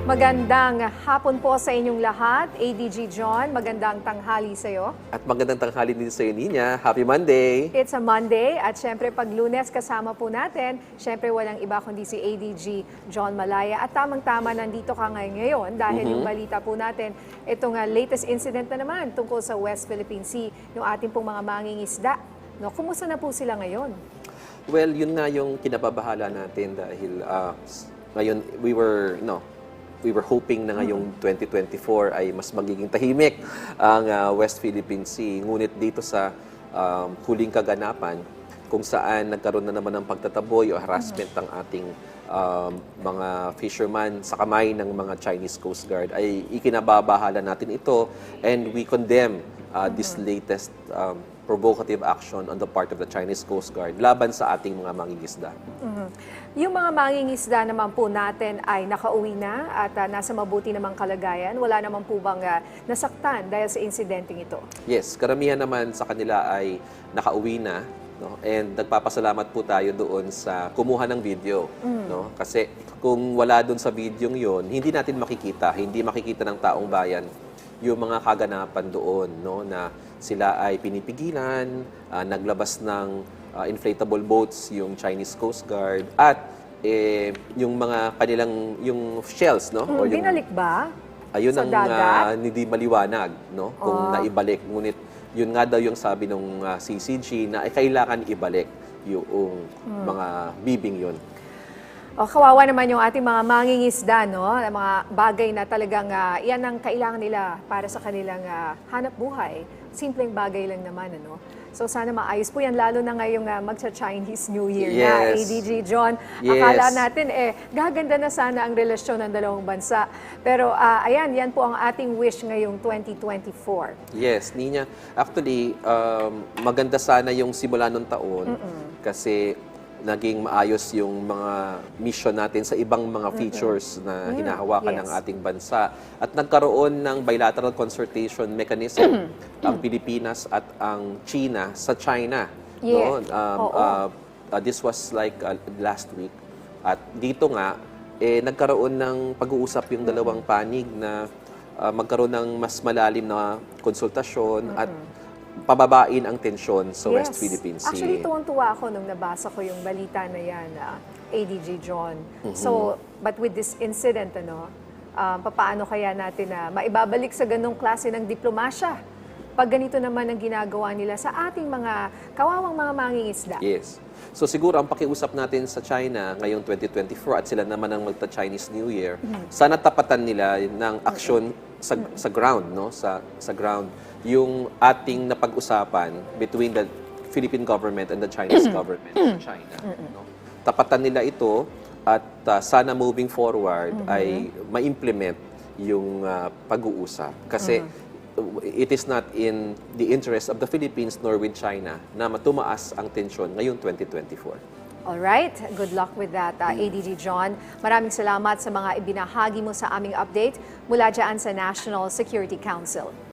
Magandang hapon po sa inyong lahat. ADG John, magandang tanghali sa iyo. At magandang tanghali din sa iyo, Nina. Happy Monday! It's a Monday at syempre pag Lunes kasama po natin, syempre walang iba kundi si ADG John Malaya. At tamang-tama nandito ka ngayon dahil yung balita po natin, itong latest incident na naman tungkol sa West Philippine Sea, yung ating pong mga mangingisda. No, kumusta na po sila ngayon? Well, yun nga yung kinababahala natin dahil ngayon we were hoping na ngayong 2024 ay mas magiging tahimik ang West Philippine Sea. Ngunit dito sa huling kaganapan, kung saan nagkaroon na naman ng pagtataboy o harassment ng ating mga fishermen sa kamay ng mga Chinese Coast Guard, ay ikinababahala natin ito, and we condemn this latest provocative action on the part of the Chinese Coast Guard laban sa ating mga mangingisda. Yung mga mangingisda naman po natin ay nakauwi na at nasa mabuti namang kalagayan. Wala naman po bang nasaktan dahil sa incidenting ito? Yes, karamihan naman sa kanila ay nakauwi na, no? And nagpapasalamat po tayo doon sa kumuha ng video, no? Kasi kung wala doon sa videong 'yon, hindi natin makikita, hindi makikita ng taong bayan yung mga kaganapan doon, no, na sila ay pinipigilan, naglabas ng inflatable boats yung Chinese Coast Guard, at yung mga kanilang yung shells, no, o yung Binalik ba? ayun Sa ang dagat? hindi maliwanag, no, kung naibalik. Ngunit yun nga daw yung sabi ng CCG na ay kailangan ibalik yung mga bibing yun. O, kawawa naman yung ating mga mangingisda, no? Mga bagay na talagang yan ang kailangan nila para sa kanilang hanap buhay. Simpleng bagay lang naman, ano? So sana maayos po yan, lalo na ngayong magsa-Chinese New Year na, ADG John. Yes. Akala natin, gaganda na sana ang relasyon ng dalawang bansa. Pero ayan, yan po ang ating wish ngayong 2024. Yes, Nina. Actually, maganda sana yung simula ng taon kasi naging maayos yung mga mission natin sa ibang mga features na hinahawakan ng ating bansa. At nagkaroon ng bilateral consultation mechanism ang Pilipinas at ang China sa China. Yes. No? This was like last week. At dito nga, nagkaroon ng pag-uusap yung dalawang panig na magkaroon ng mas malalim na konsultasyon at pababain ang tensyon sa West Philippine Sea. Actually, tuwang-tuwa ako nung nabasa ko yung balita na yan, ADG John. So, but with this incident, papaano kaya natin na maibabalik sa ganong klase ng diplomasya pag ganito naman ang ginagawa nila sa ating mga kawawang mga mangingisda? Yes. So siguro ang pakiusap natin sa China ngayong 2024 at sila naman ang magta-Chinese New Year, sana tapatan nila ng aksyon sa ground, no? Sa ground, yung ating napag-usapan between the Philippine government and the Chinese government of China. No? Tapatan nila ito at sana moving forward ay ma-implement yung pag-uusap. Kasi it is not in the interest of the Philippines nor with China na matumaas ang tensyon ngayong 2024. Alright, good luck with that, ADG John. Maraming salamat sa mga ibinahagi mo sa aming update mula dyan sa National Security Council.